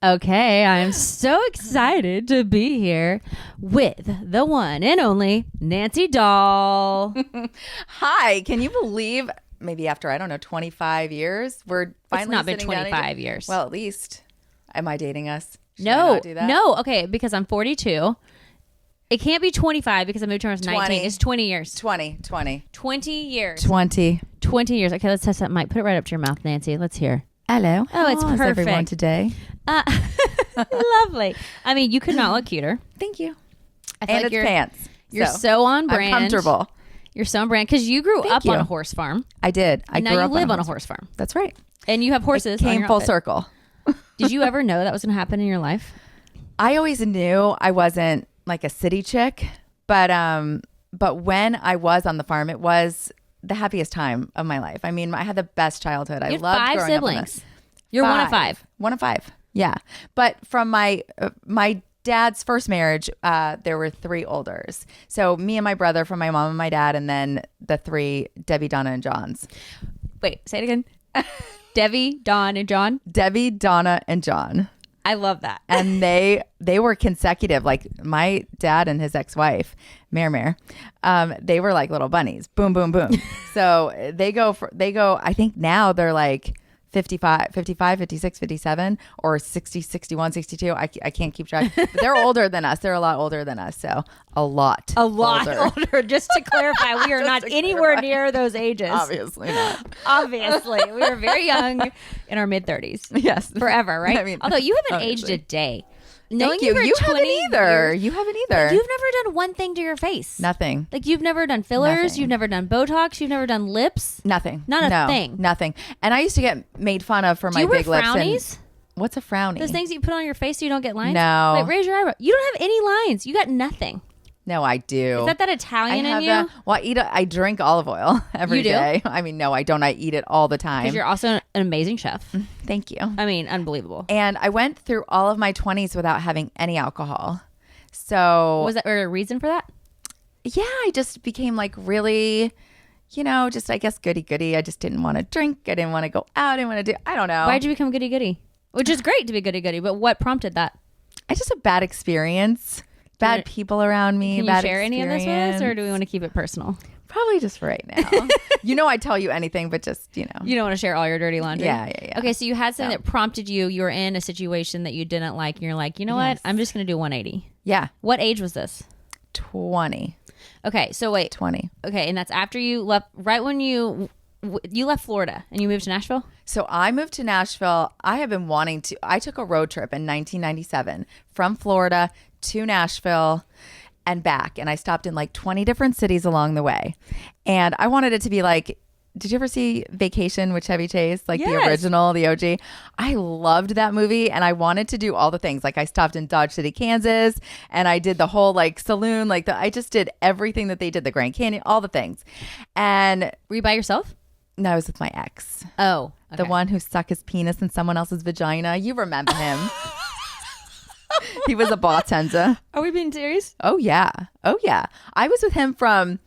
Okay, I'm so excited to be here with the one and only Nanci Dahl. Hi, can you believe maybe after, 25 years, we're finally It's not been sitting down 25 years. Well, at least. Am I dating us? Should I No, not do that? no. Okay, because I'm 42. It can't be 25 because I moved to when I was 19. 20. It's 20 years. 20. 20 years. 20. 20 years. Okay, let's test that mic. Put it right up to your mouth, Nancy. Let's hear. Hello. Oh, it's How is everyone perfect. today? Lovely. I mean, you could not look cuter. Thank you. I feel And like it's pants. You're so on brand. I'm comfortable. You're so on brand because you grew Thank up you. on a horse farm. I did. I And now grew you up live on a horse farm. That's right. And you have horses. It on came your full outfit. circle. Did you ever know that was going to happen in your life? I always knew I wasn't like a city chick, but when I was on the farm, it was the happiest time of my life. I mean, I had the best childhood. I You have loved 5 growing siblings. up in this. You're one of 5. One of 5. Yeah. But from my dad's first marriage, there were 3 olders. So me and my brother from my mom and my dad, and then the 3 Debbie, Donna, and Johns. Wait, say it again. Debbie, Dawn, and John. Debbie, Donna, and John. I love that. And they were consecutive. Like my dad and his ex-wife, Mare, they were like little bunnies. Boom, boom, boom. So they go, I think now they're like 55, 56, 57, or 60, 61, 62. I can't keep track. But they're older than us. They're a lot older than us. So a lot older. Just to clarify, we are not anywhere near those ages. Obviously not. Obviously. We are very young in our mid-30s. Yes. Forever, right? I mean, although you haven't obviously. aged a day. Thank you. for You 20 haven't either. years, You haven't either. You've never done one thing to your face. Nothing. Like you've never done fillers. Nothing. You've never done Botox. You've never done lips. Nothing. Not a thing. Nothing. And I used to get made fun of for Do my you wear big lips. frownies? What's a frownie? Those things that you put on your face so you don't get lines? No. Wait, raise your eyebrow. You don't have any lines. You got nothing. No, I do. Is that Italian in you? Well, I drink olive oil every You do? day. I mean, no, I don't. I eat it all the time. Because you're also an amazing chef. Thank you. I mean, unbelievable. And I went through all of my 20s without having any alcohol. So Was there a reason for that? yeah, I just became like really, just I guess goody. I just didn't want to drink. I didn't want to go out. I didn't want to I don't know. Why'd you become goody-goody? Which is great to be goody-goody, but what prompted that? It's just a bad experience. Bad people around me. Can you bad share any of this with us, or do we want to keep it personal? Probably just for right now. I'd tell you anything, but just, You don't want to share all your dirty laundry? Yeah. Okay, so you had something that prompted you. You were in a situation that you didn't like, and you're like, you know what? I'm just going to do 180. Yeah. What age was this? 20. Okay, so wait. 20. Okay, and that's after you left, right when you left Florida and you moved to Nashville? So I moved to Nashville. I took a road trip in 1997 from Florida to Nashville and back. And I stopped in like 20 different cities along the way. And I wanted it to be like, did you ever see Vacation with Chevy Chase? Like Yes. the original, the OG? I loved that movie and I wanted to do all the things. Like I stopped in Dodge City, Kansas, and I did the whole like saloon. I just did everything that they did, the Grand Canyon, all the things. And Were you by yourself? no, I was with my ex. Oh, okay. The one who stuck his penis in someone else's vagina. You remember him. He was a bartender. Are we being serious? Oh, yeah. I was with him from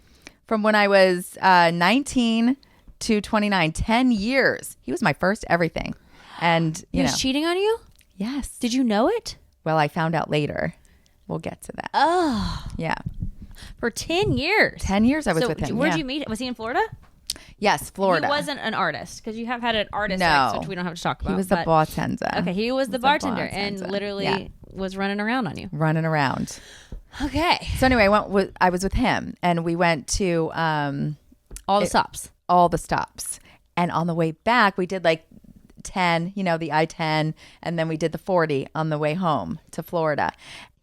when I was 19 to 29, 10 years. He was my first everything. And, He was cheating on you? Yes. Did you know it? Well, I found out later. We'll get to that. Oh, Yeah. for 10 years. 10 years I was with him. Where'd yeah. you meet? Was he in Florida? Yes, Florida. He wasn't an artist because you have had an artist No. ex, which we don't have to talk about. He was the but- bartender. Okay, he was the bartender and bartender. literally Yeah. was running around on you. Running around. Okay. So anyway, I was with him and we went to All the stops. all the stops. And on the way back, we did like 10, the I-10, and then we did the 40 on the way home to Florida.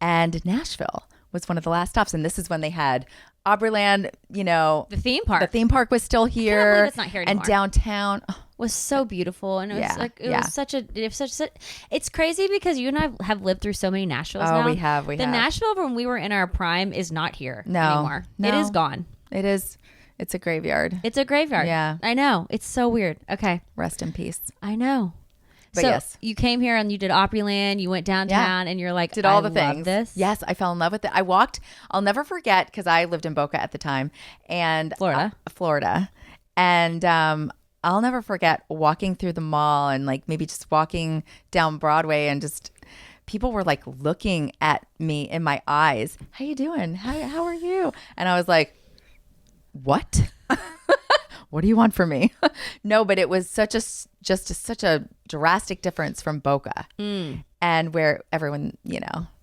And Nashville was one of the last stops. And this is when they had Aubreyland, The theme park. the theme park was still here. believe it's not here and anymore. downtown. was so beautiful, and it was like was such a it's crazy because you and I have lived through so many Nashvilles now. we have the Nashville from when we were in our prime is not here anymore. No. It is gone. It is. It's a graveyard. It's a graveyard. Yeah. I know. It's so weird. Okay. Rest in peace. I know. But so yes. you came here and you did Opryland, you went downtown, and you're like, did all I the love things. This. Yes, I fell in love with it. I walked. I'll never forget because I lived in Boca at the time, and Florida, and I'll never forget walking through the mall and like maybe just walking down Broadway and just people were like looking at me in my eyes. How you doing? How are you? And I was like, what? What do you want from me? No, but it was such a drastic difference from Boca, and where everyone,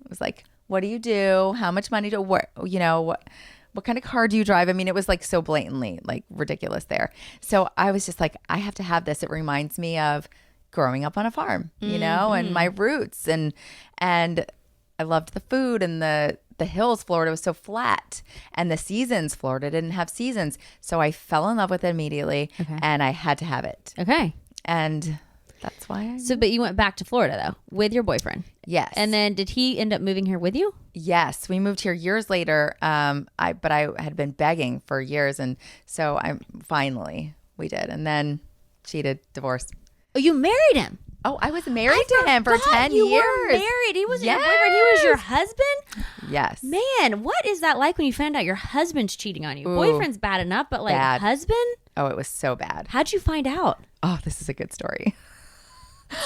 was like, what do you do? How much money do work? What kind of car do you drive? I mean, it was like so blatantly like ridiculous there. So I was just like, I have to have this. It reminds me of growing up on a farm, and my roots, and I loved the food and the hills. Florida was so flat, and the seasons, Florida didn't have seasons. So I fell in love with it immediately, and I had to have it. Okay. And that's why but you went back to Florida though with your boyfriend. Yes. And then did he end up moving here with you? Yes, we moved here years later. But I had been begging for years, and so we did. And then cheated, divorced. Oh, you married him? Oh, I was married to him for 10 years. You were married. He wasn't your boyfriend. He was your husband? Yes. Man, what is that like when you find out your husband's cheating on you? Ooh, boyfriend's bad enough, but like bad. Husband? Oh, it was so bad. How'd you find out? Oh, this is a good story.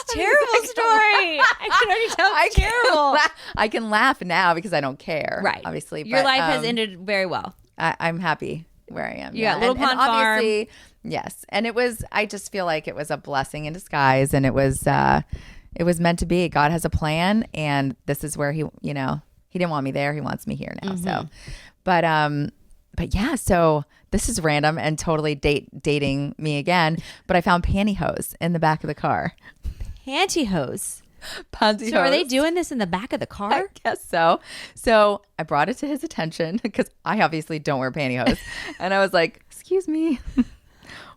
Terrible story. I can already tell it's terrible. I can laugh now because I don't care. Right. Obviously. Your life has ended very well. I'm happy where I am. You got Little Pond Farm. Obviously, yes. And I just feel like it was a blessing in disguise, and it was meant to be. God has a plan, and this is where he didn't want me there. He wants me here now. Mm-hmm. So, but yeah, so this is random and totally dating me again, but I found pantyhose in the back of the car. Pantyhose? Pantyhose. So are they doing this in the back of the car? I guess so. So I brought it to his attention because I obviously don't wear pantyhose. And I was like, excuse me,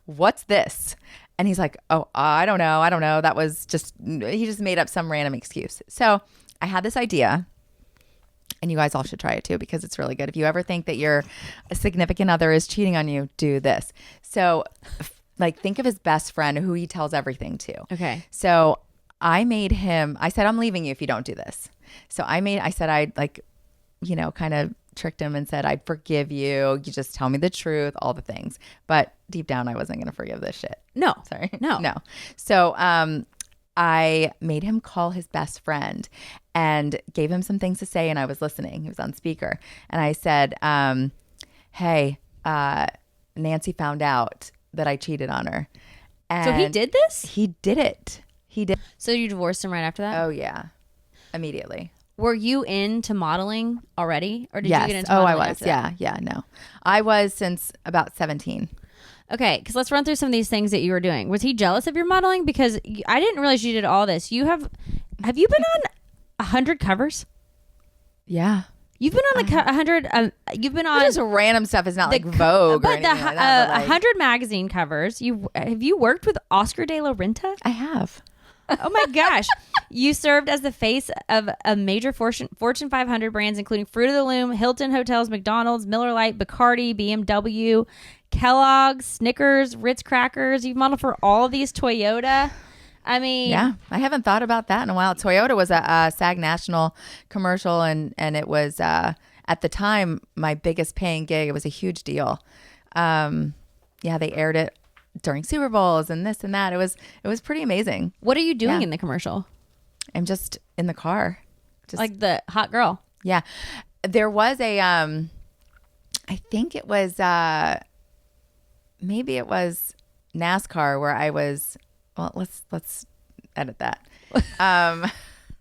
what's this? And he's like, oh, I don't know. That was he just made up some random excuse. So I had this idea. And you guys all should try it too, because it's really good. If you ever think that your significant other is cheating on you, do this. So like think of his best friend who he tells everything to. Okay. So I said, I'm leaving you if you don't do this. So I said, I'd kind of tricked him and said, I'd forgive you. You just tell me the truth, all the things. But deep down, I wasn't going to forgive this shit. No. Sorry. No. No. So, I made him call his best friend and gave him some things to say, and I was listening. He was on speaker. And I said, hey, Nancy found out that I cheated on her. And so he did this? He did it. He did. So you divorced him right after that? Oh, yeah. Immediately. Were you into modeling already? Or did you get into modeling? I was. Yeah, no. I was since about 17. Okay, because let's run through some of these things that you were doing. Was he jealous of your modeling? Because I didn't realize you did all this. Have you been on 100 covers? Yeah. You've been on 100. You've been on just random stuff. It's not like Vogue or anything like that. But 100 magazine covers. Have you worked with Oscar de la Renta? I have. Oh my gosh. You served as the face of a major Fortune 500 brands, including Fruit of the Loom, Hilton Hotels, McDonald's, Miller Lite, Bacardi, BMW, Kellogg's, Snickers, Ritz Crackers. You've modeled for all of these, Toyota. I mean, yeah, I haven't thought about that in a while. Toyota was a SAG National commercial, and it was at the time my biggest paying gig. It was a huge deal. Yeah, they aired it during Super Bowls and this and that. It was pretty amazing. What are you doing in the commercial? I'm just in the car, just like the hot girl. Yeah, there was a I think it was maybe it was NASCAR where I was. Well, let's edit that.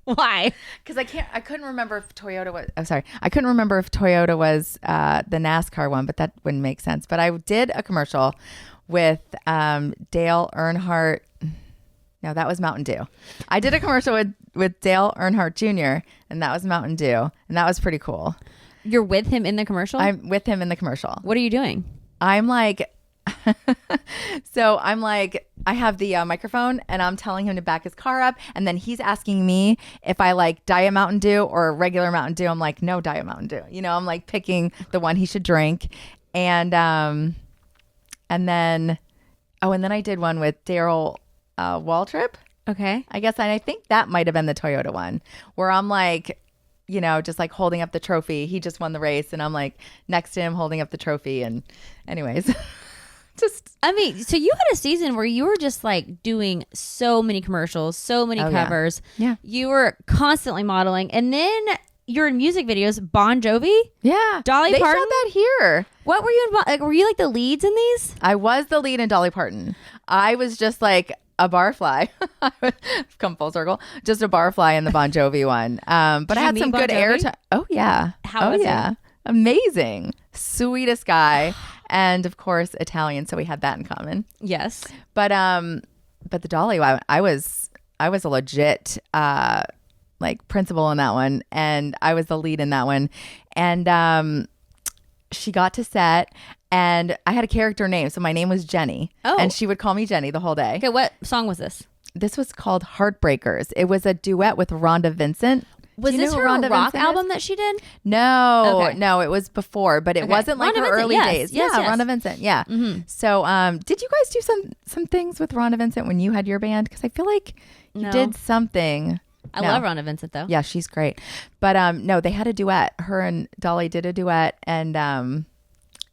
Why? Because I couldn't remember if Toyota was. I'm sorry, I couldn't remember if Toyota was the NASCAR one, but that wouldn't make sense. But I did a commercial with Dale Earnhardt. No, that was Mountain Dew. I did a commercial with Dale Earnhardt Jr. and that was Mountain Dew, and that was pretty cool. You're with him in the commercial? I'm with him in the commercial. What are you doing? I'm like. So I'm like, I have the microphone and I'm telling him to back his car up, and then he's asking me if I like Diet Mountain Dew or regular Mountain Dew. I'm like, no, Diet Mountain Dew. I'm like picking the one he should drink. And then I did one with Daryl Waltrip. Okay. I guess I think that might have been the Toyota one where I'm like, just like holding up the trophy. He just won the race and I'm like next to him holding up the trophy. And anyways. just I mean, so you had a season where you were just like doing so many commercials, so many covers. Yeah. You were constantly modeling. And then you're in music videos. Bon Jovi? Yeah. Dolly they Parton? shot that here. What were you in? Like, were you like the leads in these? I was the lead in Dolly Parton. I was just like a barfly. Come full circle. Just a barfly in the Bon Jovi one. But I had some good airtime. Oh, yeah. How was it? Amazing. Sweetest guy. And of course, Italian. So we had that in common. Yes. But the Dolly one, I was a legit like principal in that one, and I was the lead in that one. And she got to set, and I had a character name, so my name was Jenny. Oh. And she would call me Jenny the whole day. Okay, what song was this? This was called Heartbreakers. It was a duet with Rhonda Vincent. Was this her rock album that she did? No, Okay. no, it was before, but it wasn't like Rhonda her Vincent, early yes, days. yes, Yeah, yes. Rhonda Vincent. Yeah. Mm-hmm. So, did you guys do some things with Rhonda Vincent when you had your band? Because I feel like you No. did something. I No. love Rhonda Vincent though. Yeah, she's great. But no, they had a duet. Her and Dolly did a duet, and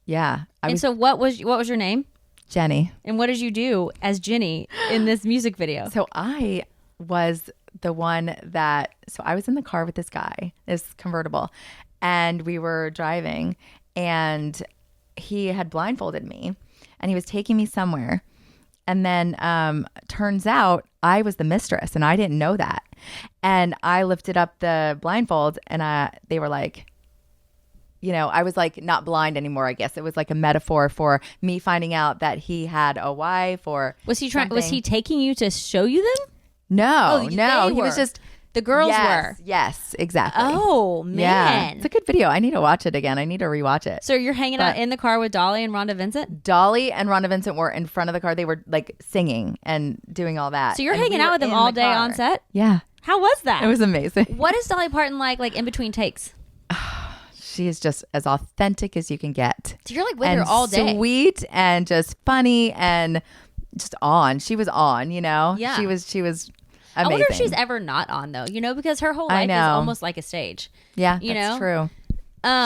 yeah, So what was your name? Jenny. And what did you do as Jenny in this music video? So I was the one that, so I was in the car with this guy, this convertible, and we were driving, and he had blindfolded me, and he was taking me somewhere. And then turns out I was the mistress, and I didn't know that. And I lifted up the blindfold, and they were like, I was like not blind anymore. I guess it was like a metaphor for me finding out that he had a wife, or Was he trying? Was something. he taking you to show you them? No, they no, he were. was just. The girls were. Yes, exactly. Oh Yeah, man, it's a good video. I need to watch it again. I need to rewatch it. So you're hanging out in the car with Dolly and Rhonda Vincent? Dolly and Rhonda Vincent were in front of the car. They were like singing and doing all that. So you're And hanging we out were with them in all the day car. on set? Yeah, How was that? it was amazing. What is Dolly Parton like in between takes? She is just as authentic as you can get. So you're like with And her all day. sweet and just funny and just on. She was on, Yeah. She was amazing. I wonder if she's ever not on though, because her whole I life is know. almost like a stage. Yeah, you that's know? true.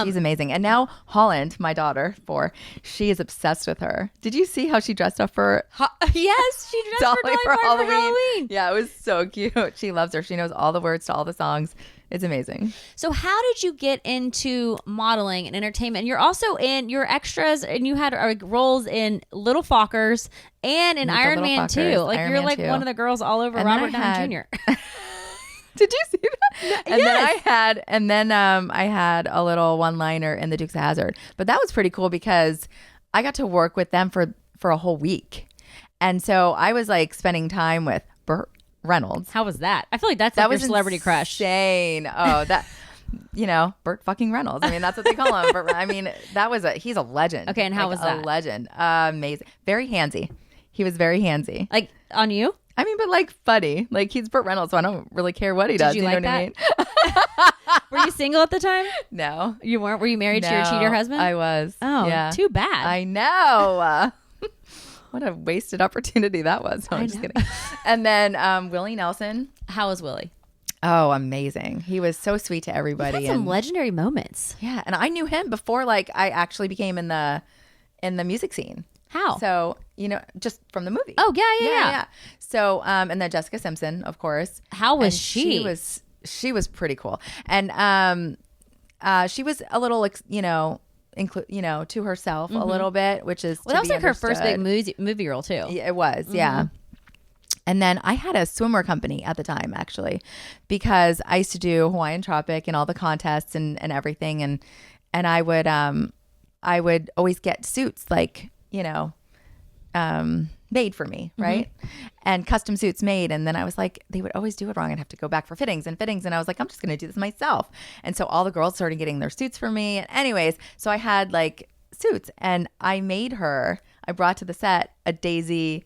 She's amazing. And now Holland, my daughter, 4, she is obsessed with her. Did you see how she dressed up for Yes, she dressed for Dolly Parton for Halloween. Yeah, it was so cute. She loves her. She knows all the words to all the songs. It's amazing. So how did you get into modeling and entertainment? You're also you're extras, and you had roles in Little Fockers and in With the Iron Little Man 2. Fockers, Like Iron you're Man like 2. one of the girls all over And then Robert I Downey had- Jr. Did you see that? And Yes. then I had a little one-liner in the Dukes of Hazzard. But that was pretty cool because I got to work with them for a whole week. And so I was like spending time with Burt Reynolds. How was that? I feel like that's That like your was celebrity crush. Insane. Oh, that Burt fucking Reynolds. I mean, that's what they call him. But I mean, he's a legend. Okay, and how was that? A legend. Amazing. Very handsy. He was very handsy. Like on you? I mean, but like funny. Like he's Burt Reynolds, so I don't really care what he does. you know like what I mean? Were you single at the time? No. You weren't? Were you married to your No, cheater husband? I was. Oh, yeah. too bad. I know. What a wasted opportunity that was. No, I'm just kidding. And then Willie Nelson. How was Willie? Oh, amazing. He was so sweet to everybody. He had some and legendary moments. yeah, and I knew him before like I actually became in the music scene. How? So, just from the movie. Oh, yeah. So, and then Jessica Simpson, of course. How was And she? She was pretty cool. And she was a little, to herself a little bit, which is Well, that was like her first big movie role too. Yeah, it was, yeah. And then I had a swimwear company at the time, actually, because I used to do Hawaiian Tropic and all the contests and everything, and I would always get suits like made for me, right? And custom suits made. And then I was like, they would always do it wrong. I'd have to go back for fittings. And I was like, I'm just going to do this myself. And so all the girls started getting their suits for me. And anyways, so I had like suits, and I brought to the set a Daisy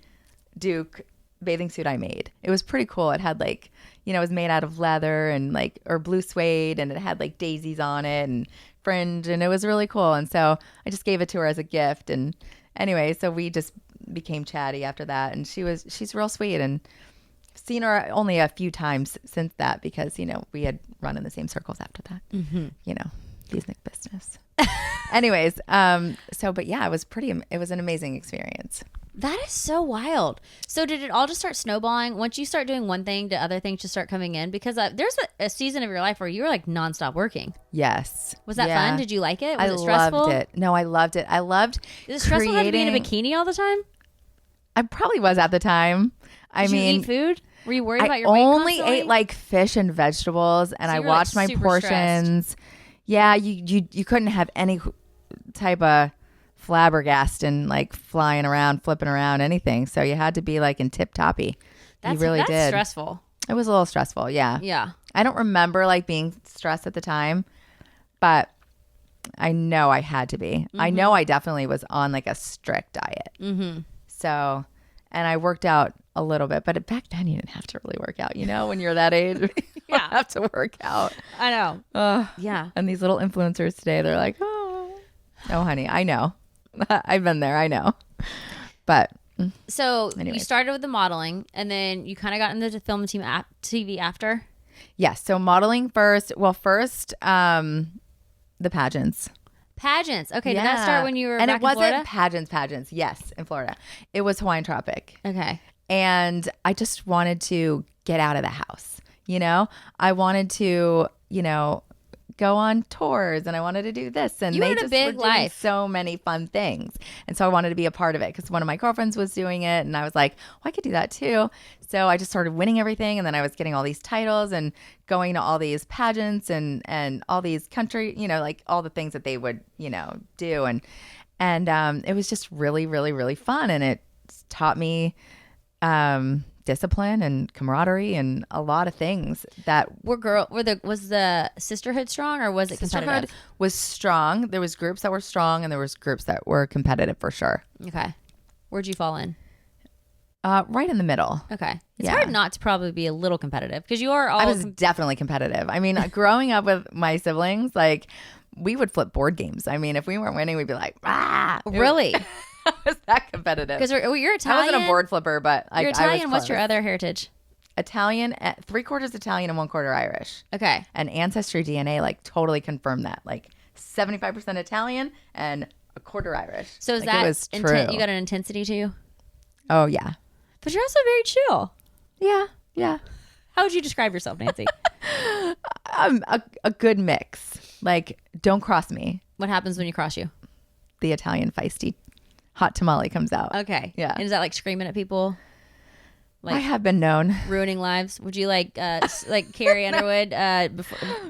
Duke bathing suit I made. It was pretty cool. It had like, it was made out of leather and or blue suede, and it had like daisies on it and fringe, and it was really cool. And so I just gave it to her as a gift. And anyway, so we just became chatty after that, and she's real sweet, and seen her only a few times since that because we had run in the same circles after that. Music business. business. Anyways, but yeah, it was an amazing experience. That is so wild. So did it all just start snowballing once you start doing one thing? Do other things just start coming in? Because there's a season of your life where you were like nonstop working. Yes. Was that fun? Did you like it? Was it stressful? Loved it. No, I loved it. I loved. Is it stressful having to be in a bikini all the time? I probably was at the time. Did you eat food? Were you worried about your weight? I only constantly? ate like fish and vegetables, and I watched my portions. Stressed. Yeah, you couldn't have any type of flabbergasting, like flying around, flipping around, anything. So you had to be like in tip toppy. You really did. That's stressful. It was a little stressful. Yeah. Yeah. I don't remember like being stressed at the time, but I know I had to be. I know I definitely was on like a strict diet. Mm-hmm. So, and I worked out a little bit, but back then you didn't have to really work out, when you're that age. You don't have to work out. I know. Yeah. And these little influencers today, they're like, oh, honey, I know. I've been there. I know. But so you started with the modeling, and then you kind of got into the film and TV after? Yes. So modeling first. Well, first, the pageants. Pageants. Okay. Did that start when you were back in Florida? And it wasn't pageants. Yes, in Florida. It was Hawaiian Tropic. Okay. And I just wanted to get out of the house. I wanted to, go on tours, and I wanted to do this. And they just were doing so many fun things. And so I wanted to be a part of it because one of my girlfriends was doing it. And I was like, I could do that too. So I just started winning everything. And then I was getting all these titles and going to all these pageants and all these country, like all the things that they would, do. And it was just really, really, really fun. And it taught me discipline and camaraderie and a lot of things that was the sisterhood strong, or was it competitive? Sisterhood was strong. There was groups that were strong, and there was groups that were competitive for sure. Okay. Where'd you fall in? Right in the middle. Okay. It's hard not to probably be a little competitive because you are all. I was definitely competitive. I mean, growing up with my siblings, like we would flip board games. I mean, if we weren't winning, we'd be like, ah. Really? I was that competitive. Because you're Italian. I wasn't a board flipper, but you're Italian. What's your other heritage? Italian, 3/4 Italian and 1/4 Irish. Okay. And Ancestry DNA like totally confirmed that. Like 75% Italian and 1/4 Irish. So is like, that it was true. You got an intensity to you? Oh yeah. But you're also very chill. Yeah. How would you describe yourself, Nanci? I'm a good mix. Like, don't cross me. What happens when you cross you? The Italian feisty hot tamale comes out. Okay. Yeah. And is that like screaming at people? Like, I have been known. Ruining lives. Would you like Carrie Underwood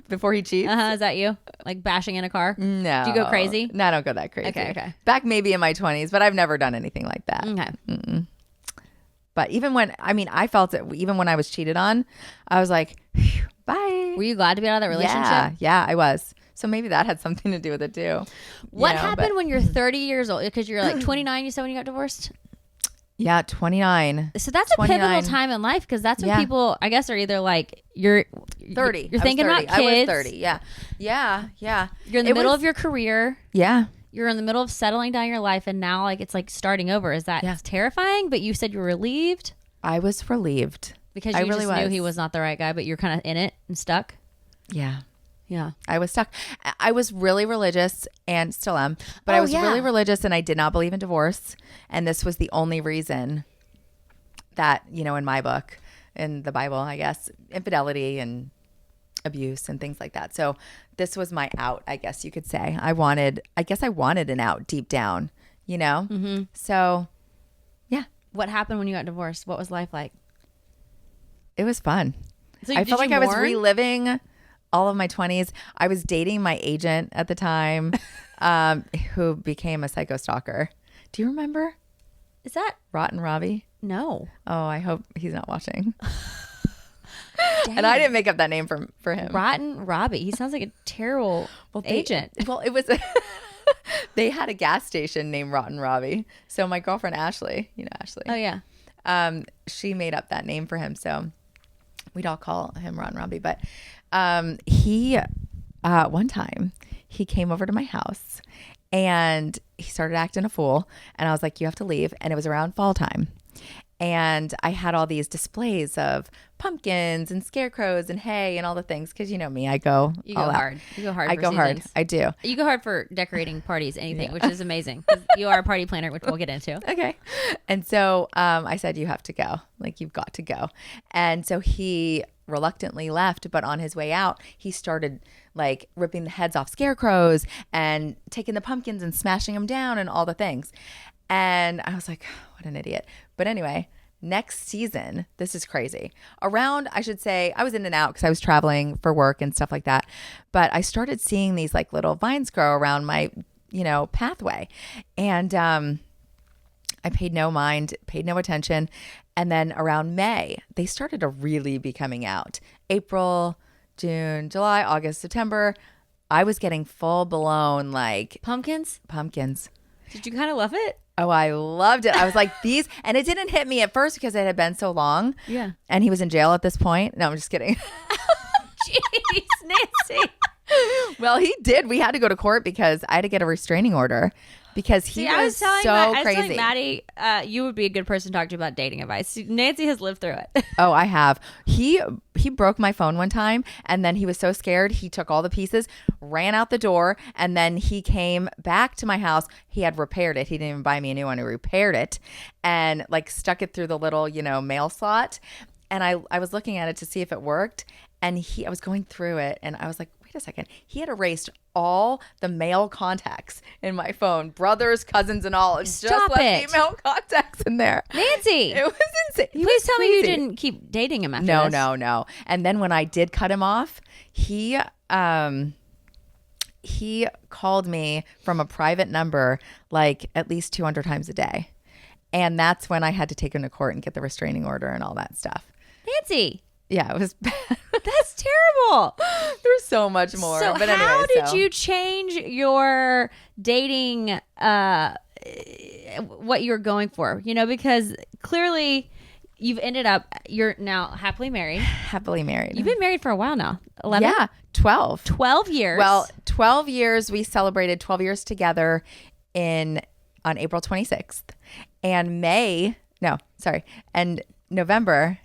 before he cheats? Is that you? Like bashing in a car? No. Do you go crazy? No, I don't go that crazy. Okay. Back maybe in my 20s, but I've never done anything like that. Okay. Mm-mm. But I felt it even when I was cheated on. I was like, bye. Were you glad to be out of that relationship? Yeah, I was. So maybe that had something to do with it too. What happened when you're 30 years old? Because you're like 29, you said, when you got divorced? Yeah, 29. So that's a pivotal time in life, because that's when people, I guess, are either like, you're 30. You're thinking about kids. I was 30, yeah. You're in the middle of your career. Yeah. You're in the middle of settling down your life, and now like it's like starting over. Is that terrifying? But you said you were relieved? I was relieved. Because you just knew he was not the right guy, but you're kind of in it and stuck? Yeah. Yeah. I was stuck. I was really religious and still am, but I was really religious, and I did not believe in divorce. And this was the only reason that, in my book, in the Bible, I guess, infidelity and abuse and things like that. So this was my out, I guess you could say. I wanted an out deep down, Mm-hmm. So yeah. What happened when you got divorced? What was life like? It was fun. So I felt like I was reliving all of my 20s. I was dating my agent at the time, who became a psycho stalker. Do you remember? Is that Rotten Robbie? No. Oh, I hope he's not watching. And I didn't make up that name for him. Rotten Robbie. He sounds like a terrible agent. Well, it was. They had a gas station named Rotten Robbie. So my girlfriend Ashley, Ashley. Oh yeah. She made up that name for him. So we'd all call him Rotten Robbie. But he one time he came over to my house and he started acting a fool, and I was like, you have to leave. And it was around fall time, And I had all these displays of pumpkins and scarecrows and hay and all the things. Because you know me, I go You go all out. hard. You go hard. I for go hard. seasons. I do. You go hard for decorating parties, anything, which is amazing. 'Cause you are a party planner, which we'll get into. Okay. And so I said, you have to go. Like, you've got to go. And so he reluctantly left, but on his way out, he started like ripping the heads off scarecrows and taking the pumpkins and smashing them down and all the things. And I was like, what an idiot. But anyway, next season, this is crazy. Around, I should say, I was in and out because I was traveling for work and stuff like that. But I started seeing these like little vines grow around my, pathway. And I paid no mind, paid no attention. And then around May, they started to really be coming out. April, June, July, August, September. I was getting full blown like Pumpkins? Did you kind of love it? Oh, I loved it. I was like, these, and it didn't hit me at first because it had been so long. Yeah. And he was in jail at this point. No, I'm just kidding. Jeez, Nancy. Well, he did. We had to go to court because I had to get a restraining order because he was so crazy. I was telling Maddie, you would be a good person to talk to about dating advice. Nancy has lived through it. Oh, I have. He broke my phone one time, and then he was so scared. He took all the pieces, ran out the door, and then he came back to my house. He had repaired it. He didn't even buy me a new one. He repaired it and like stuck it through the little, mail slot. And I was looking at it to see if it worked. And I was going through it, and I was like, wait a second. He had erased all the male contacts in my phone, brothers, cousins, and all. Just left female contacts in there. Nancy. It was insane. Please tell me you didn't keep dating him after this. No. And then when I did cut him off, he called me from a private number like at least 200 times a day. And that's when I had to take him to court and get the restraining order and all that stuff. Nancy. Yeah, it was bad. That's terrible. There's so much more. So but anyway, how did you change your dating, what you were going for? Because clearly you're now happily married. Happily married. You've been married for a while now. 11? Yeah, 12. 12 years. Well, 12 years. We celebrated 12 years together on April 26th. And November,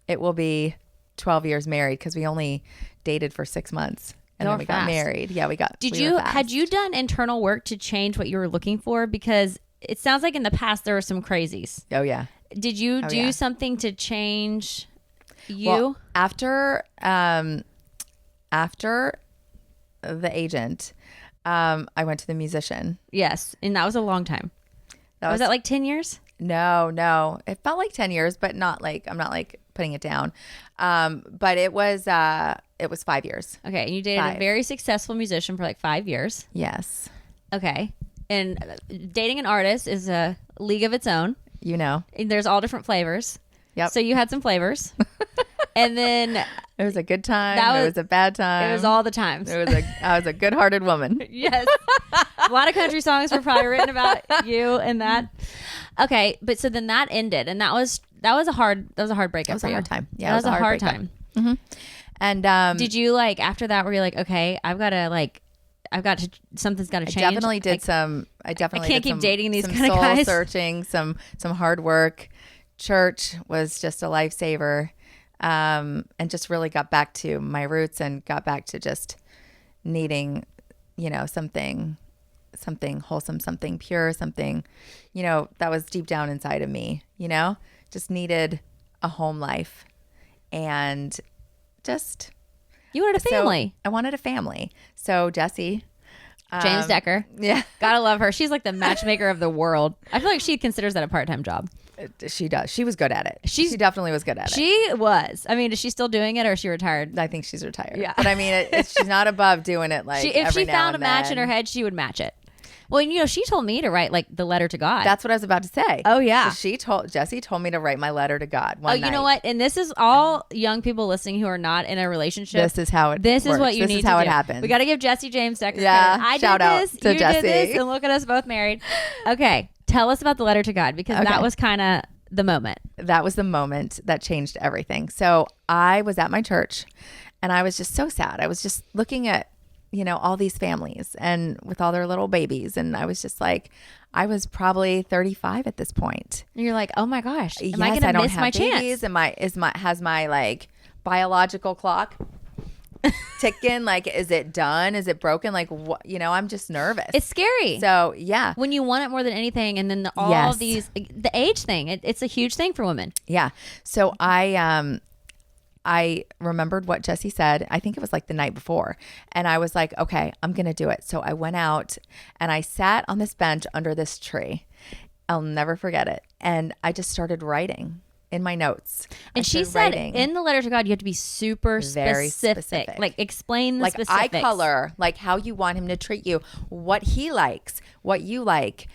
it will be 12 years married because we only dated for 6 months and then we got married. Yeah, had you done internal work to change what you were looking for? Because it sounds like in the past there were some crazies. Oh yeah. Did you do something to change you? Well, after the agent, I went to the musician. Yes, and that was a long time. Was that like 10 years? No. It felt like 10 years, but not like, I'm not like putting it down. But it was 5 years. Okay. And you dated a very successful musician for like 5 years. Yes. Okay. And dating an artist is a league of its own. And there's all different flavors. Yep. So you had some flavors. And then it was a good time. It was a bad time. It was all the times. I was a good-hearted woman. Yes. A lot of country songs were probably written about you and that. Okay, but so then that ended, and that was a hard breakup. That was a hard time. Yeah, that was a hard time. Mm-hmm. And did you like after that? Were you like, okay, something's got to change? I definitely did I can't keep dating these kind of soul guys. Searching, some hard work. Church was just a lifesaver, and just really got back to my roots and got back to just needing, something wholesome, something pure, something, that was deep down inside of me, just needed a home life and just. You wanted a family. So I wanted a family. So Jessie. James Decker. Yeah. Gotta love her. She's like the matchmaker of the world. I feel like she considers that a part-time job. She does. She was good at it. She definitely was good at it. She was. I mean, is she still doing it or is she retired? I think she's retired. Yeah. But I mean, she's not above doing it like if every she now found a and match then. in her head, she would match it. Well, she told me to write like the letter to God. That's what I was about to say. Oh yeah. So Jessie told me to write my letter to God one night. You know what? And this is all young people listening who are not in a relationship. This is how it This works. is what you this need is how to it do. happens. We got to give Jessie James Decker Yeah. credit. I shout did out this. to You Jessie. did this, and look at us both married. Okay, tell us about the letter to God because that was kind of the moment. That was the moment that changed everything. So I was at my church and I was just so sad. I was just looking at all these families and with all their little babies. And I was just like, I was probably 35 at this point. And you're like, oh my gosh, am yes, I going to miss have my babies? chance? Has my like biological clock ticking? Like, is it done? Is it broken? Like, what? I'm just nervous. It's scary. So yeah, when you want it more than anything, and then all Yes. of these, the age thing, it's a huge thing for women. yeah. So I remembered what Jesse said. I think it was like the night before. And I was like, okay, I'm going to do it. So I went out and I sat on this bench under this tree. I'll never forget it. And I just started writing in my notes. And she said in the letter to God, you have to be very specific. Like explain the like specifics. eye color, like how you want him to treat you, what he likes, what you like,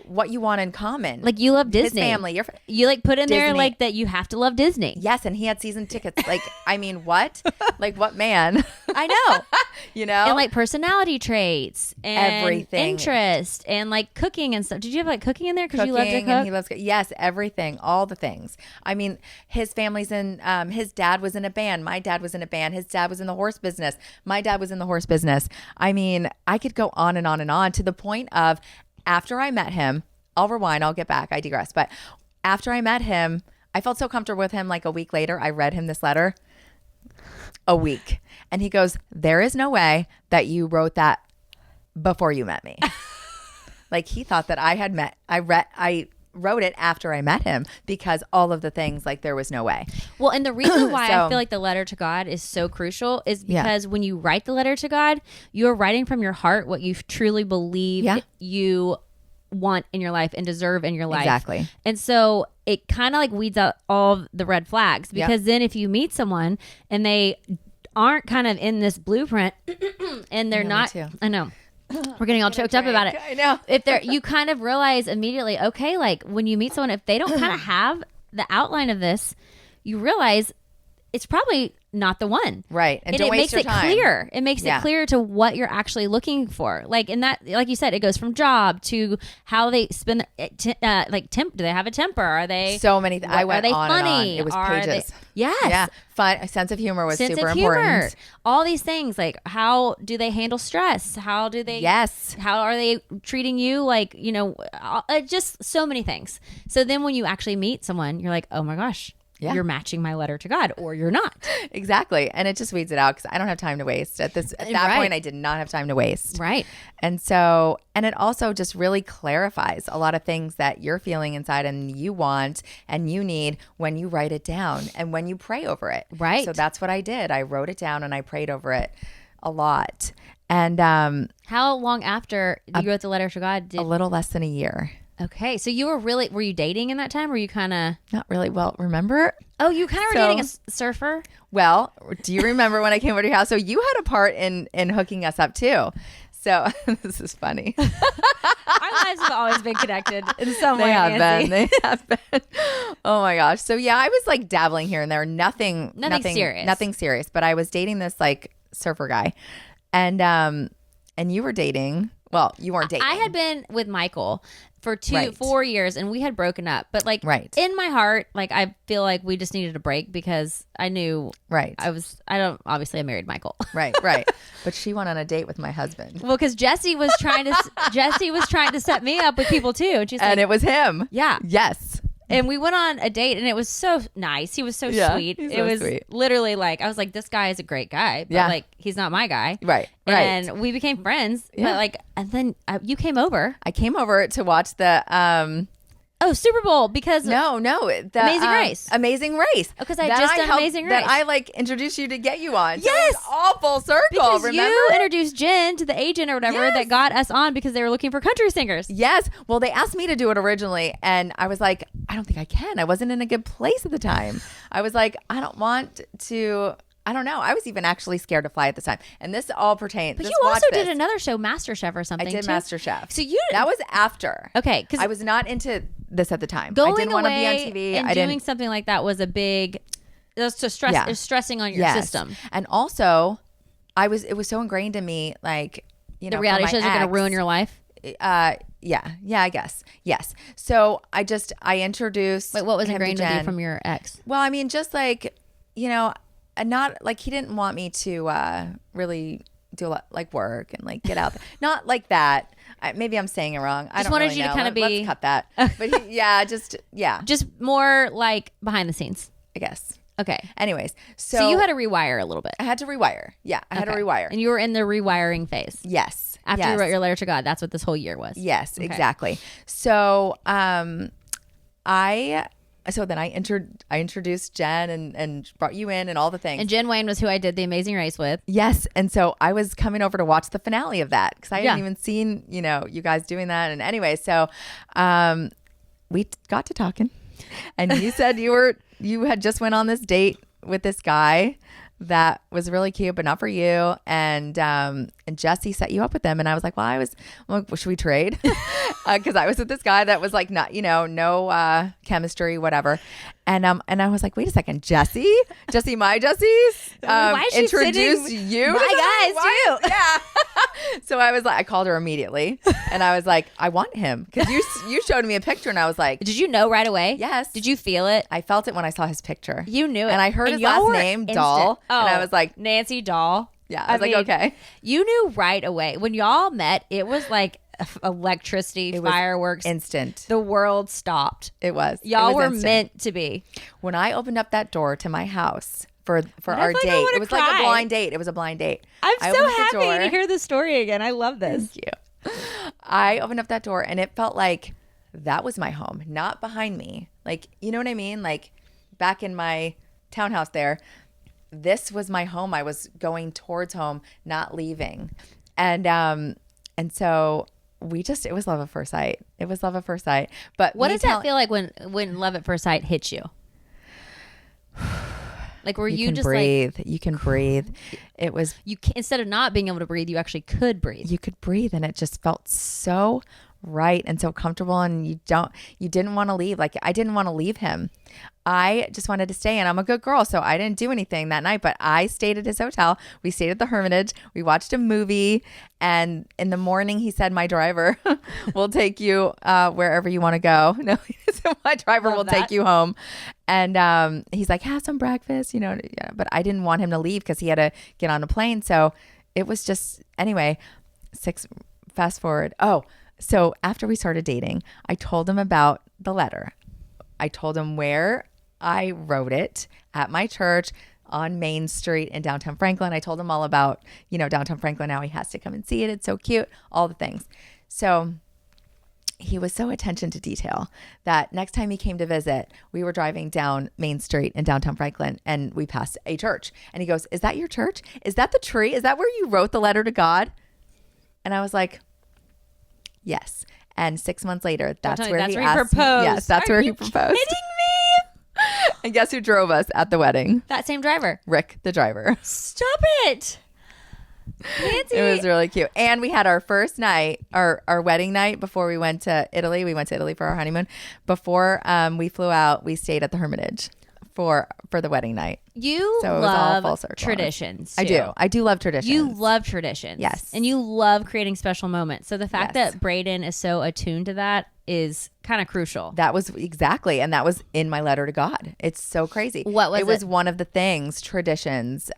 what you want in common. Like you love Disney. His family. You like put in there Disney. like that you have to love Disney. Yes, and he had season tickets. Like, I mean, what? Like what man? I know. And like personality traits and everything. interest and like cooking and stuff. Did you have like cooking in there because you love to cook? And he loves yes, everything, all the things. I mean, his family's in. His dad was in a band. My dad was in a band. His dad was in the horse business. My dad was in the horse business. I mean, I could go on and on and on to the point of after I met him. I'll rewind. I'll get back. I digress. But after I met him, I felt so comfortable with him. Like a week later, I read him this letter. A week. And he goes, there is no way that you wrote that before you met me. Like he thought that I wrote it after I met him because all of the things, like there was no way. Well, and the reason why I feel like the letter to God is so crucial is because when you write the letter to God, you're writing from your heart what you truly believe you want in your life and deserve in your life. Exactly. And so it kind of like weeds out all the red flags because then if you meet someone and they aren't kind of in this blueprint and they're not, I know. We're getting all choked up about it. I know. You kind of realize immediately, okay, like when you meet someone, if they don't kind of have the outline of this, you realize it's probably not the one. Right. And don't it waste makes your it time. clear. It makes it clear to what you're actually looking for. Like in that, like you said, it goes from job to how they spend do they have a temper? Are they so many I went are they on funny? and on. It was Are pages. Yes. Yeah. Fun. A sense of humor was super humor. important. All these things, like how do they handle stress? How do they how are they treating you? Like, just so many things. So then when you actually meet someone, you're like, oh my gosh. Yeah. You're matching my letter to God, or you're not. Exactly. And it just weeds it out because I don't have time to waste. At that point, I did not have time to waste. Right. And so, and it also just really clarifies a lot of things that you're feeling inside and you want and you need when you write it down and when you pray over it. Right. So that's what I did. I wrote it down and I prayed over it a lot. And how long after you wrote the letter to God? A little less than a year. Okay. So you were you dating in that time? Or were you kind of? Not really. Well, remember? Oh, you kind of were dating a surfer? Well, do you remember when I came over to your house? So you had a part in hooking us up too. So this is funny. Our lives have always been connected in some way. They have Nancy. been. They have been. Oh my gosh. So yeah, I was like dabbling here and there. Nothing serious. Nothing serious. But I was dating this like surfer guy. And you were dating. Well, you weren't dating. I had been with Michael for 4 years and we had broken up. But like in my heart, like I feel like we just needed a break because I knew obviously I married Michael. Right. But she went on a date with my husband. Well, because Jesse was trying to set me up with people too. And she's like, it was him. Yeah. Yes. And we went on a date and it was so nice. He was so sweet. It was sweet. Literally like, I was like, this guy is a great guy, but like, he's not my guy. Right. And we became friends. Yeah. But like, and then you came over. I came over to watch the, Super Bowl because the Amazing Race. Amazing Race. Because I just done Amazing Race. That I like introduced you to get you on. So yes. It was all full circle. Because remember? You introduced Jen to the agent or whatever that got us on because they were looking for country singers. Yes. Well, they asked me to do it originally and I was like, I don't think I can. I wasn't in a good place at the time. I was like, I don't want to. I don't know. I was even actually scared to fly at the time. And this all pertains. But you also did another show, MasterChef or something. I did too. MasterChef. So you that was after. Okay. Because I was not into this at the time. Going I didn't want to be on TV. And doing something like that was a big, it was to stress, it was stressing on your system. And also, it was so ingrained in me, like, the reality shows are going to ruin your life. I guess. Yes. So I introduced. Wait, what was ingrained with you from your ex? Well, I mean, just like, not like he didn't want me to really do a lot like work and like get out there. Not like that. Maybe I'm saying it wrong. I Just don't wanted really you to know. kind of be. Let's cut that. But just more like behind the scenes. I guess. Okay. Anyways, so you had to rewire a little bit. I had to rewire. Yeah, I had to rewire. And you were in the rewiring phase. Yes. After you wrote your letter to God, that's what this whole year was. Yes, exactly. So, so then I introduced Jen and brought you in and all the things. And Jen Wayne was who I did The Amazing Race with. Yes. And so I was coming over to watch the finale of that because I hadn't even seen, you guys doing that. And anyway, so we got to talking and you said you had just went on this date with this guy that was really cute, but not for you. And Jesse set you up with them. And I was like, I'm like, well, should we trade? Because I was with this guy that was like, not, no chemistry, whatever. And I was like, wait a second, Jesse, my Jesse's why is she introduce sitting you? my guys too? Yeah. So I was like, I called her immediately and I was like, I want him because you showed me a picture and I was like, did you know right away? Yes. Did you feel it? I felt it when I saw his picture. You knew it. And I heard his last name, Dahl. And I was like, Nanci Dahl. Yeah. I was like, okay. You knew right away. When y'all met, it was like electricity, fireworks. Instant. The world stopped. It was. Y'all were instant. meant to be. When I opened up that door to my house for our like date, it was like a blind date. It was a blind date. I'm so happy to hear the story again. I love this. Thank you. I opened up that door and it felt like that was my home, not behind me. Like, you know what I mean? Like back in my townhouse there, this was my home. I was going towards home, not leaving. And so it was love at first sight. It was love at first sight. But what does that feel like when love at first sight hits you? Like, were you just breathe. like, you can breathe. It was, instead of not being able to breathe, you actually could breathe. You could breathe. And it just felt so right and so comfortable. And you didn't want to leave. Like, I didn't want to leave him. I just wanted to stay, and I'm a good girl, so I didn't do anything that night, but I stayed at his hotel. We stayed at the Hermitage. We watched a movie, and in the morning he said, my driver will take you wherever you want to go. No, he said, my driver will take you home. And he's like, have some breakfast, but I didn't want him to leave because he had to get on a plane. So it was just, anyway, fast forward. Oh, so after we started dating, I told him about the letter. I told him where I wrote it at my church on Main Street in downtown Franklin. I told him all about, downtown Franklin. Now he has to come and see it. It's so cute. All the things. So he was so attention to detail that next time he came to visit, we were driving down Main Street in downtown Franklin and we passed a church. And he goes, is that your church? Is that the tree? Is that where you wrote the letter to God? And I was like, yes. And 6 months later, that's where he proposed. Yes, that's where he proposed. Kidding me? And guess who drove us at the wedding? That same driver. Rick, the driver. Stop it. Nanci. It was really cute. And we had our first night, our wedding night before we went to Italy. We went to Italy for our honeymoon. Before we flew out, we stayed at the Hermitage for the wedding night. You love traditions. Too. I do love traditions. You love traditions. Yes. And you love creating special moments. So the fact that Braden is so attuned to that is kind of crucial. That was exactly. And that was in my letter to God. It's so crazy. What was it? It was one of the things, traditions,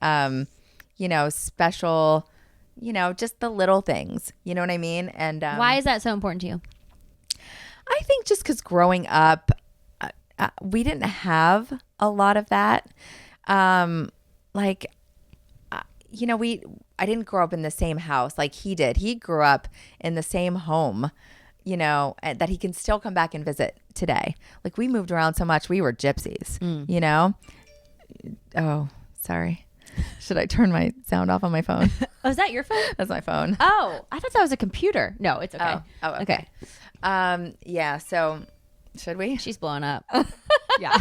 special, just the little things. You know what I mean? And why is that so important to you? I think just because growing up, we didn't have a lot of that. I didn't grow up in the same house like he did. He grew up in the same home, and that he can still come back and visit today. Like, we moved around so much. We were gypsies, Oh, sorry. Should I turn my sound off on my phone? Oh, is that your phone? That's my phone. Oh, I thought that was a computer. No, it's okay. Oh, okay. Yeah. So should we? She's blowing up. Yeah.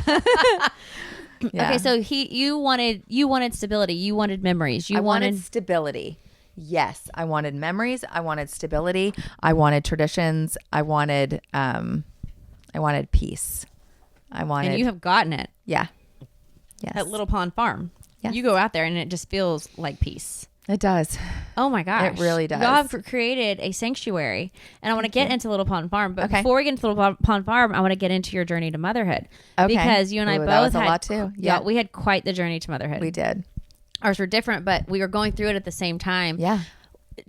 Yeah. Okay, so you wanted stability. You wanted memories. I wanted stability. Yes, I wanted memories. I wanted stability. I wanted traditions. I wanted peace. And you have gotten it. Yeah. Yes. At Little Pond Farm. Yes. You go out there and it just feels like peace. It does. Oh my gosh. It really does. You have created a sanctuary. And I want to get into Little Pond Farm. But okay. Before we get into Little Pond Farm, I want to get into your journey to motherhood. Okay. Because you and I both that was had a lot too. Yeah, we had quite the journey to motherhood. We did. Ours were different, but we were going through it at the same time. Yeah.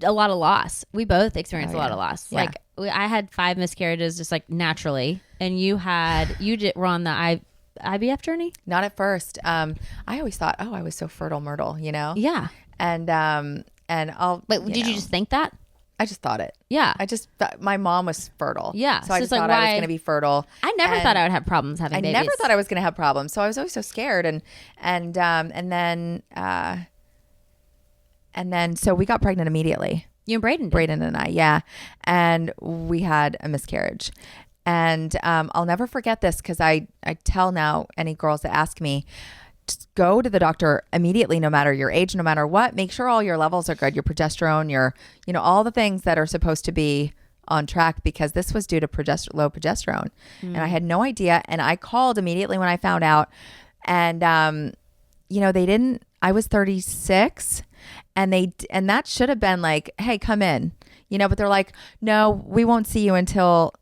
A lot of loss. We both experienced a lot of loss. Yeah. Like I had 5 miscarriages just like naturally, and were on the IVF journey. Not at first. I always thought, oh, I was so fertile myrtle, you know? Yeah. And I'll. But did you just think that? I just thought it. Yeah. I just thought my mom was fertile. Yeah. So I just thought I was going to be fertile. I never thought I would have problems having babies. I never thought I was going to have problems. So I was always so scared. And then so we got pregnant immediately. You and Braden did. Braden and I, yeah. And we had a miscarriage. And I'll never forget this because I tell now any girls that ask me, just go to the doctor immediately, no matter your age, no matter what. Make sure all your levels are good, your progesterone, all the things that are supposed to be on track, because this was due to low progesterone. And I had no idea. And I called immediately when I found out. And, they didn't, I was 36 and that should have been like, hey, come in, but they're like, no, we won't see you until,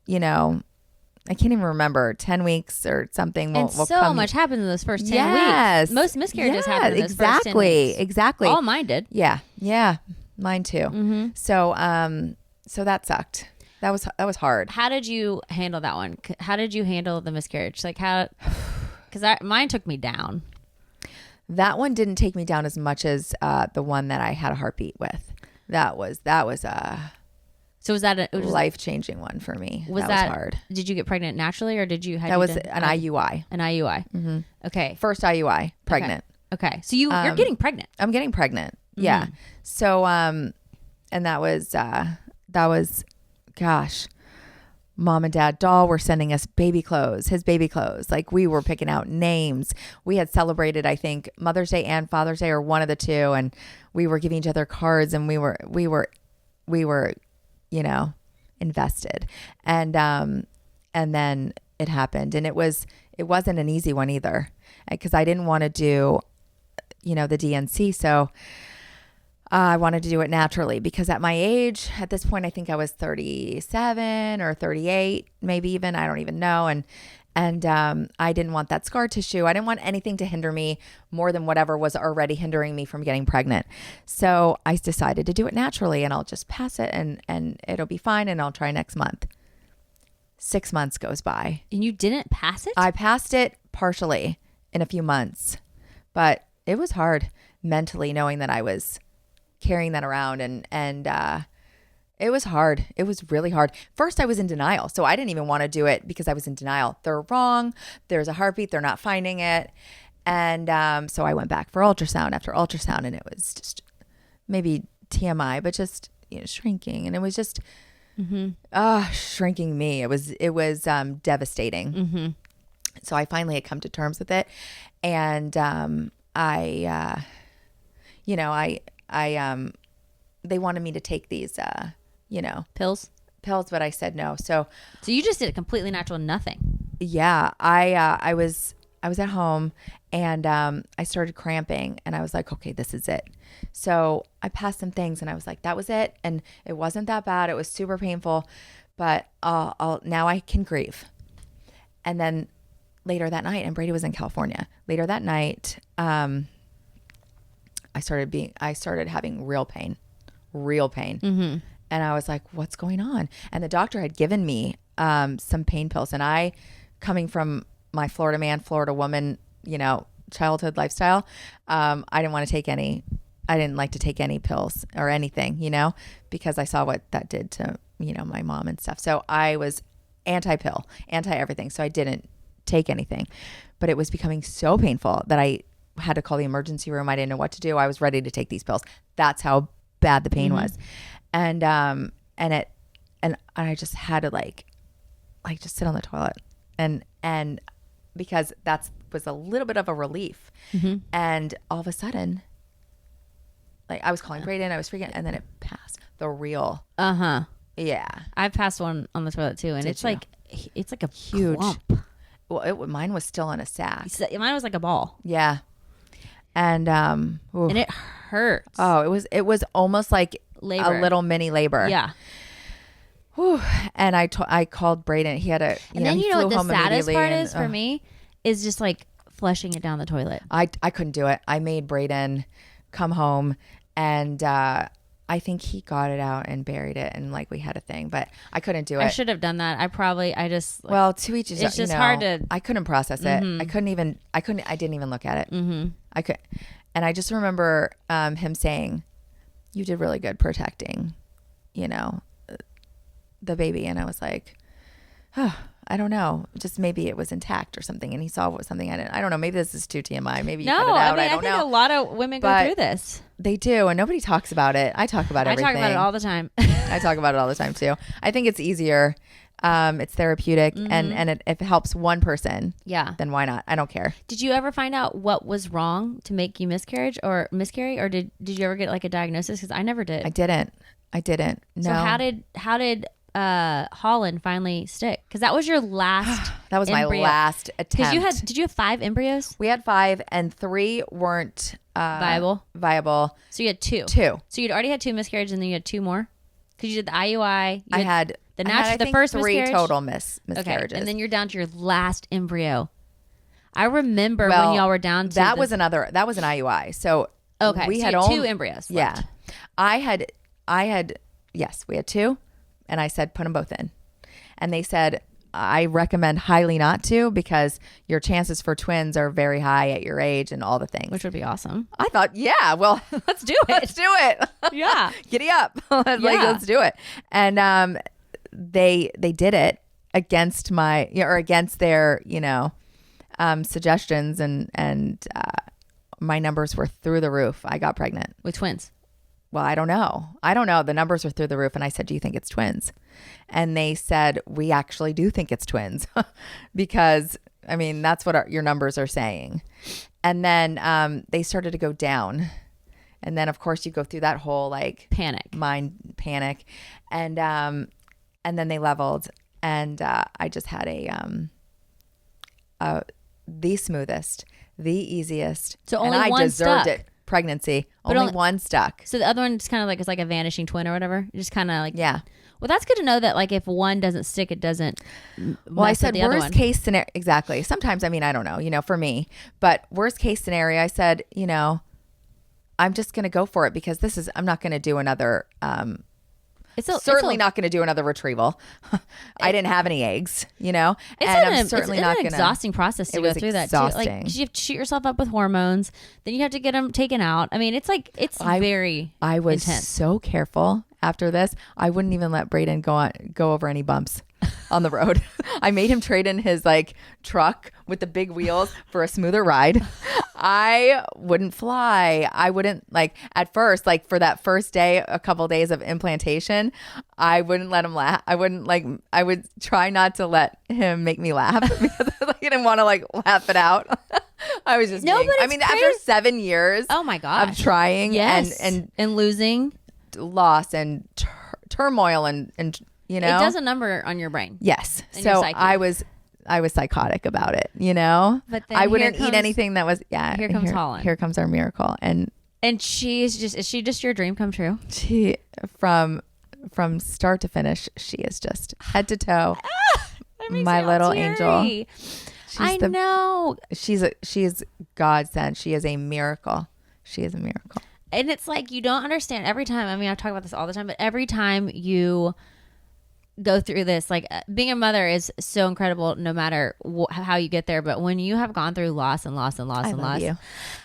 I can't even remember, 10 weeks or something. We'll so much happens in those first 10 weeks. Most miscarriages happen in those first 10 weeks. Exactly. All mine did. Yeah. Yeah. Mine too. Mm-hmm. So that sucked. That was hard. How did you handle that one? How did you handle the miscarriage? Like because mine took me down. That one didn't take me down as much as the one that I had a heartbeat with. That was So was that a life-changing one for me? Was hard. Did you get pregnant naturally, or did you have an IUI? An IUI. Mm-hmm. Okay. First IUI, pregnant. Okay. So you're getting pregnant. I'm getting pregnant. Mm-hmm. Yeah. So and that was gosh, Mom and Dad Dahl were sending us his baby clothes. Like we were picking out names. We had celebrated, I think, Mother's Day and Father's Day, or one of the two, and we were giving each other cards, and we were invested. And then it happened, and it wasn't an easy one either, because I didn't want to do, the DNC. So I wanted to do it naturally, because at my age, at this point, I think I was 37 or 38, maybe even, I don't even know. And I didn't want that scar tissue. I didn't want anything to hinder me more than whatever was already hindering me from getting pregnant. So I decided to do it naturally, and I'll just pass it, and it'll be fine, and I'll try next month. 6 months goes by. And you didn't pass it? I passed it partially in a few months, but it was hard mentally knowing that I was carrying that around, and it was hard. It was really hard. First, I was in denial. So I didn't even want to do it because I was in denial. They're wrong. There's a heartbeat. They're not finding it. And so I went back for ultrasound after ultrasound, and it was just maybe TMI, but just shrinking. And it was just shrinking me. It was devastating. Mm-hmm. So I finally had come to terms with it. And they wanted me to take these, pills, but I said no. So you just did a completely natural nothing. Yeah. I was at home, and I started cramping, and I was like, okay, this is it. So I passed some things, and I was like, that was it. And it wasn't that bad. It was super painful, but now I can grieve. And then later that night, and Brady was in California, later that night, I started having real pain. Mm-hmm. And I was like, what's going on? And the doctor had given me some pain pills, and I, coming from my Florida man, Florida woman, childhood lifestyle, I didn't want to take any. I didn't like to take any pills or anything, because I saw what that did to, my mom and stuff. So I was anti-pill, anti-everything. So I didn't take anything, but it was becoming so painful that I had to call the emergency room. I didn't know what to do. I was ready to take these pills. That's how bad the pain was. And I just had to like just sit on the toilet, and because that was a little bit of a relief. Mm-hmm. And all of a sudden, like, I was calling Braden, I was freaking, and then it passed. The real. Yeah. I've passed one on the toilet too, and it's like a huge clump. Well, mine was still in a sack. Mine was like a ball. Yeah. And and it hurts. Oh, it was almost like labor. A little mini labor. Yeah. Whew. And I called Braden. He had a and then what the saddest part is for me is just like flushing it down the toilet. I couldn't do it. I made Braden come home, and I think he got it out and buried it, and like we had a thing, but I couldn't do it. I should have done that. I just like, well, to each his own. it's just hard to. I couldn't process it. I didn't even look at it. I could, and I just remember him saying, "You did really good protecting, the baby," and I was like, "Oh, I don't know. Just maybe it was intact or something." And he saw something I didn't. I don't know. Maybe this is too TMI. Maybe you cut it out. I think know. a lot of women go through this. They do, and nobody talks about it. I talk about everything. I talk about it all the time. I talk about it all the time too. I think it's easier. It's therapeutic, and if it helps one person, then why not? I don't care. Did you ever find out what was wrong to make you miscarry, or did you ever get like a diagnosis? Because I never did. I didn't. No. So how did Holland finally stick? Because that was your last. That was embryo. my last attempt. Did you have 5 embryos? We had 5, and 3 weren't viable. So you had 2. 2. So you'd already had 2 miscarriages, and then you had 2 more. Because you did the IUI. I had the first 3 miscarriage? total miscarriages. Okay. And then you're down to your last embryo. I remember when y'all were down to that was an IUI. So we had 2 embryos left. Yeah. I had yes, we had 2, and I said put them both in. And they said I recommend highly not to, because your chances for twins are very high at your age and all the things. Which would be awesome. I thought, yeah, well, let's do it. Let's do it. Yeah. Giddy up. Let's do it. And they did it against against their, suggestions, and my numbers were through the roof. I got pregnant with twins. Well, I don't know. The numbers were through the roof, and I said, do you think it's twins? And they said, we actually do think it's twins because, that's what your numbers are saying. And then they started to go down. And then, of course, you go through that whole mind panic. And then they leveled. And I just had the smoothest, the easiest. So only and I one deserved stuck. it. Pregnancy. Only one stuck. So the other one just kind of it's like a vanishing twin or whatever. Just kind of yeah. Well, that's good to know that if one doesn't stick, it doesn't. Well, I said worst case scenario. Exactly. Sometimes, I don't know, for me, but worst case scenario, I said, I'm just going to go for it, because I'm not going to do another, certainly not going to do another retrieval. I didn't have any eggs, and I'm certainly not going to. It's an exhausting process to go through that too. You have to shoot yourself up with hormones, then you have to get them taken out. It's very I was intense. So careful after this. I wouldn't even let Braden go over any bumps on the road. I made him trade in his truck with the big wheels for a smoother ride. I wouldn't fly. I wouldn't at first, for that first day, a couple days of implantation, I wouldn't let him laugh. I would try not to let him make me laugh because I didn't want to laugh it out. I was just after 7 years oh my gosh of trying yes. and losing, loss and turmoil and it does a number on your brain. Yes. So I was psychotic about it, But then I wouldn't eat anything that was here comes Holland. Here comes our miracle. And is she just your dream come true? She from start to finish, she is just head to toe my little angel. I know. She's God sent. She is a miracle. She is a miracle. And it's you don't understand every time. I talk about this all the time, but every time you go through this, being a mother is so incredible no matter how you get there. But when you have gone through loss and loss and loss and loss,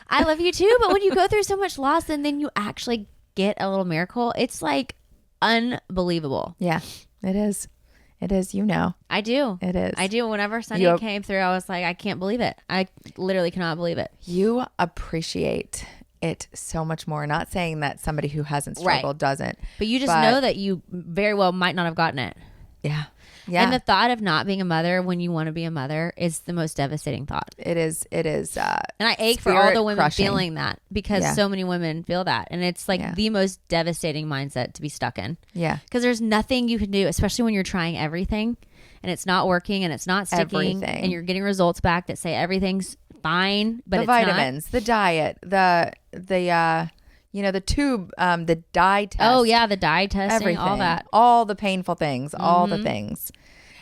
I love you too. But when you go through so much loss and then you actually get a little miracle, it's unbelievable. Yeah, it is. It is, I do. It is. I do. Whenever Sunny came through, I was I can't believe it. I literally cannot believe it. You appreciate it so much more. Not saying that somebody who hasn't struggled doesn't. But you just know that you very well might not have gotten it. Yeah. Yeah. And the thought of not being a mother when you want to be a mother is the most devastating thought. It is. And I ache for all the women feeling that, because so many women feel that. And it's the most devastating mindset to be stuck in. Yeah. Because there's nothing you can do, especially when you're trying everything and it's not working and it's not sticking and you're getting results back that say everything's fine, but the it's vitamins, the diet, the tube, the dye test. Oh yeah, the dye testing, everything, all that, all the painful things, all the things.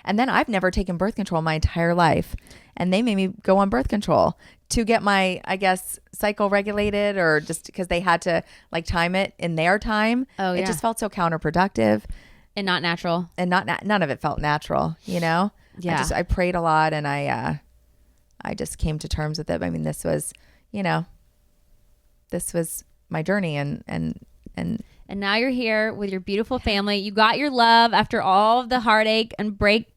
And then I've never taken birth control my entire life, and they made me go on birth control to get my, I guess, cycle regulated, or just because they had to like time it in their time. Oh, yeah. It just felt so counterproductive And not natural. and none of it felt natural, you know? Yeah. I prayed a lot, and I just came to terms with it. I mean, this was, you know, this was my journey, and now you're here with your beautiful family. You got your love after all of the heartache and breakups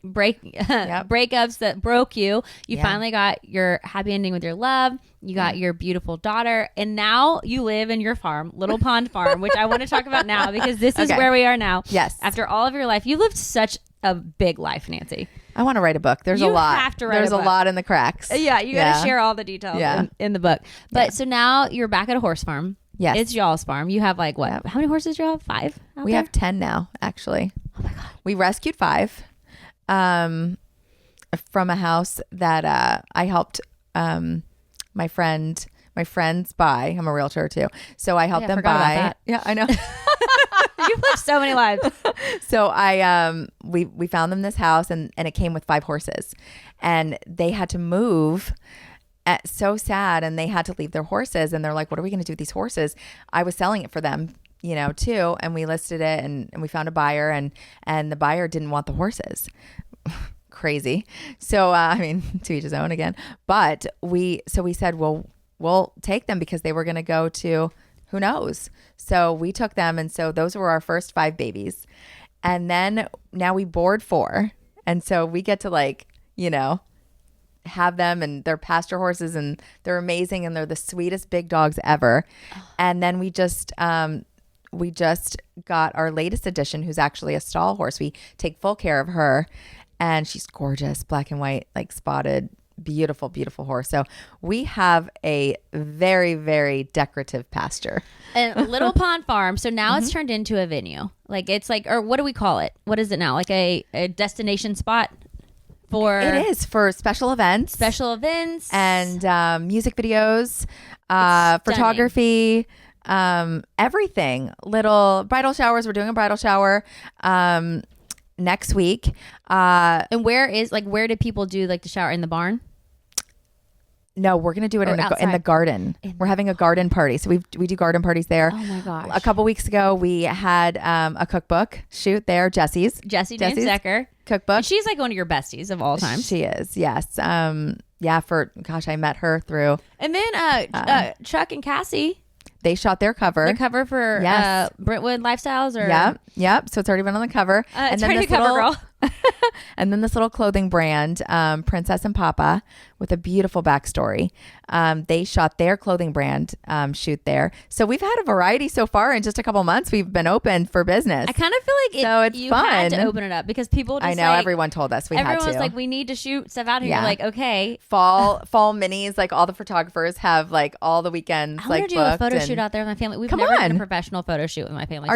that broke you. You finally got your happy ending with your love. You got your beautiful daughter, and now you live in your farm, Little Pond Farm, which I want to talk about now because this is where we are now. Yes. After all of your life, you lived such a big life, Nanci. I want to write a book. There's a lot. Have to write There's a book. lot in the cracks. Yeah, you got to share all the details in the book. But so now you're back at a horse farm. Yes. It's y'all's farm. You have like what? Yep. How many horses do you have? 5? We have 10 now, actually. Oh my God. We rescued 5 from a house that I helped my friends buy. I'm a realtor too. So I helped them forgot buy. about that. Yeah, I know. You've lived so many lives. So we found them this house, and it came with 5 horses, and they had to move. So sad, and they had to leave their horses, and they're like, what are we going to do with these horses? I was selling it for them, you know, too, and we listed it, and we found a buyer, and the buyer didn't want the horses. Crazy. So I mean, to each his own again, but we said, well, we'll take them, because they were going to go to who knows. So we took them, and so those were our first 5 babies, and then now we board 4, and so we get to, like, you know, have them, and they're pasture horses, and they're amazing, and they're the sweetest big dogs ever. And then we just got our latest addition, who's actually a stall horse. We take full care of her, and she's gorgeous, black and white, like spotted, beautiful, beautiful horse. So we have a very, very decorative pasture. And Little Pond Farm. So now it's turned into a venue. Like it's like, or what do we call it? What is it now? Like a destination spot? It is for special events and music videos, photography, everything. Little bridal showers. We're doing a bridal shower next week. And where do people do like the shower? In the barn? No, we're going to do it in the garden. We're having a garden party. So we do garden parties there. Oh my gosh. A couple weeks ago, we had a cookbook shoot there. Jesse's Decker cookbook. And she's like one of your besties of all time. She is. Yes. I met her through. And then Chuck and Cassie. They shot their cover. The cover for Brentwood Lifestyles, or Yep. So it's already been on the cover. And then this cover girl. And then this little clothing brand, Princess and Papa, with a beautiful backstory. They shot their clothing brand shoot there. So we've had a variety so far. In just a couple months, we've been open for business. I kind of feel like you fun. had to open it up, because people just, I know, everyone told us we had to. Everyone was like, we need to shoot stuff out here. You're like, okay. Fall minis, like all the photographers have like all the weekends. I want to do a photo shoot out there with my family. We've never done a professional photo shoot with my family.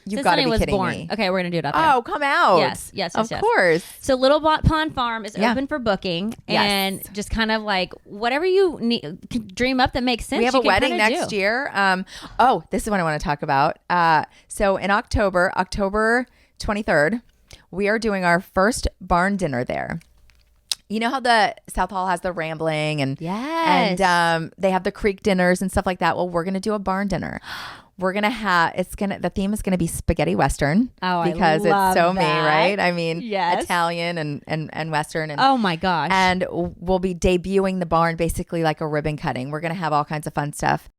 You've got to be kidding me. Okay, we're going to do it out there. Oh, come out. Yes. Of course. So Little Pond Farm is open for booking, and just kind of like whatever you need, dream up that makes sense. We have a wedding next year. This is what I want to talk about. So in October 23rd, we are doing our first barn dinner there. You know how the South Hall has the Rambling and they have the creek dinners and stuff like that. Well, we're going to do a barn dinner. We're going to have, the theme is going to be spaghetti Western. Oh, because I love it's so me, that. right? I mean, Italian and Western. And, oh my gosh. And we'll be debuting the barn basically like a ribbon cutting. We're going to have all kinds of fun stuff.